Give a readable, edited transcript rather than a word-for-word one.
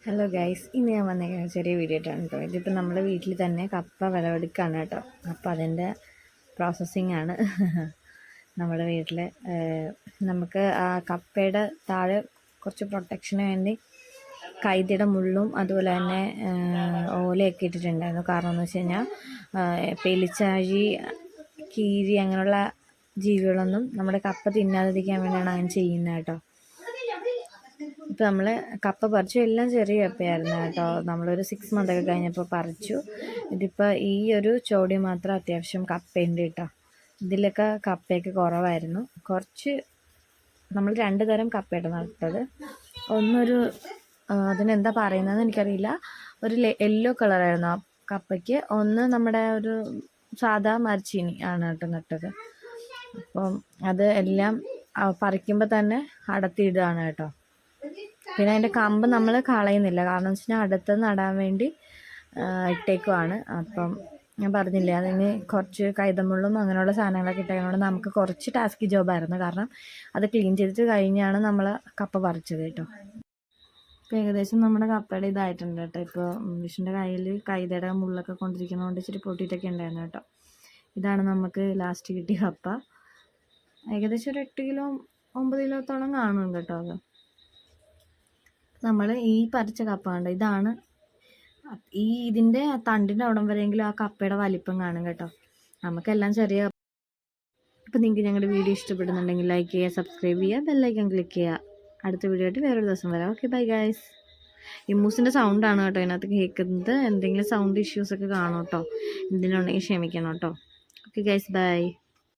Hello guys, ഇന്ന് ഞാൻ വന്നേക്കുന്ന ചെറിയ വീഡിയോ ആയിട്ടാണ് കേട്ടോ. ഇതിപ്പോൾ നമ്മുടെ വീട്ടിൽ തന്നെ കപ്പ വിളവെടുക്കുകയാണ് കേട്ടോ. അപ്പോൾ അതിൻ്റെ പ്രോസസ്സിങ് ആണ് നമ്മുടെ വീട്ടിൽ. നമുക്ക് ആ കപ്പയുടെ താഴെ കുറച്ച് പ്രൊട്ടക്ഷന് വേണ്ടി കൈതയുടെ മുള്ളും അതുപോലെ തന്നെ ഓലയൊക്കെ ഇട്ടിട്ടുണ്ടായിരുന്നു. കാരണം എന്ന് വെച്ച് കഴിഞ്ഞാൽ പെലിച്ചാഴി, കീരി അങ്ങനെയുള്ള ജീവികളൊന്നും നമ്മുടെ കപ്പ തിന്നാതിരിക്കാൻ വേണ്ടിയാണ് അങ്ങനെ ചെയ്യുന്നത് കേട്ടോ. ഇപ്പോൾ നമ്മൾ കപ്പ പറിച്ചു, എല്ലാം ചെറിയ കപ്പയായിരുന്നു കേട്ടോ. നമ്മളൊരു 6 month ഒക്കെ കഴിഞ്ഞപ്പോൾ പറിച്ചു. ഇതിപ്പോൾ ഈ ഒരു ചോടി മാത്രം അത്യാവശ്യം കപ്പയുണ്ട് കേട്ടോ. ഇതിലൊക്കെ കപ്പയൊക്കെ കുറവായിരുന്നു. കുറച്ച് നമ്മൾ 2 തരം കപ്പയാണ് നട്ടത്. ഒന്നൊരു അതിനെന്താ പറയുന്നതെന്ന് എനിക്കറിയില്ല, ഒരു യെല്ലോ കളറായിരുന്നു ആ കപ്പയ്ക്ക്. ഒന്ന് നമ്മുടെ ഒരു സാധാ മരച്ചീനി ആണ് കേട്ടോ നട്ടത്. അപ്പം അത് എല്ലാം പറിക്കുമ്പോൾ തന്നെ അടത്തിയിടുകയാണ് കേട്ടോ. പിന്നെ അതിൻ്റെ കമ്പ് നമ്മൾ കളയുന്നില്ല, കാരണം വെച്ച് കഴിഞ്ഞാൽ അടുത്തത് നടാൻ വേണ്ടി ഇട്ടേക്കുവാണ്. അപ്പം ഞാൻ പറഞ്ഞില്ലേ, അതിന് കുറച്ച് കൈതമുള്ളും അങ്ങനെയുള്ള സാധനങ്ങളൊക്കെ ഇട്ടതുകൊണ്ട് നമുക്ക് കുറച്ച് ടാസ്കി ജോബായിരുന്നു. കാരണം അത് ക്ലീൻ ചെയ്തിട്ട് കഴിഞ്ഞാണ് നമ്മൾ കപ്പ പറിച്ചത് കേട്ടോ. ഇപ്പോൾ ഏകദേശം നമ്മുടെ കപ്പയുടെ ഇതായിട്ടുണ്ട് കേട്ടോ. ഇപ്പോൾ വിഷ്ണുൻ്റെ കയ്യിൽ കൈതയുടെ മുള്ളൊക്കെ കൊണ്ടിരിക്കുന്നതുകൊണ്ട് ഇച്ചിരി പൊട്ടിയിട്ടൊക്കെ ഉണ്ടായിരുന്നു കേട്ടോ. ഇതാണ് നമുക്ക് ലാസ്റ്റ് കിട്ടിയ കപ്പ. ഏകദേശം ഒരു 8 കിലോ 9 കിലോത്തോളം കാണും കേട്ടോ. അത് നമ്മൾ ഈ പറിച്ച കപ്പ കണ്ടോ, ഇതാണ് ഇതിൻ്റെ തണ്ടിൻ്റെ അവിടം വരെയെങ്കിലും ആ കപ്പയുടെ വലിപ്പം കാണും കേട്ടോ. നമുക്കെല്ലാം ചെറിയ. അപ്പോൾ നിങ്ങൾക്ക് ഞങ്ങളുടെ വീഡിയോ ഇഷ്ടപ്പെടുന്നുണ്ടെങ്കിൽ ലൈക്ക് ചെയ്യുക, സബ്സ്ക്രൈബ് ചെയ്യുക, ബെല്ലൈക്കൺ ക്ലിക്ക് ചെയ്യുക. അടുത്ത വീഡിയോ ആയിട്ട് വേറൊരു ദിവസം വരാം. Okay, bye guys. ഇമ്മൂസിൻ്റെ സൗണ്ടാണ് കേട്ടോ ഇതിനകത്ത് കേൾക്കുന്നത്. എന്തെങ്കിലും സൗണ്ട് ഇഷ്യൂസൊക്കെ കാണും കേട്ടോ. എന്തിനുണ്ടെങ്കിൽ ക്ഷമിക്കണം കേട്ടോ. Okay guys, by.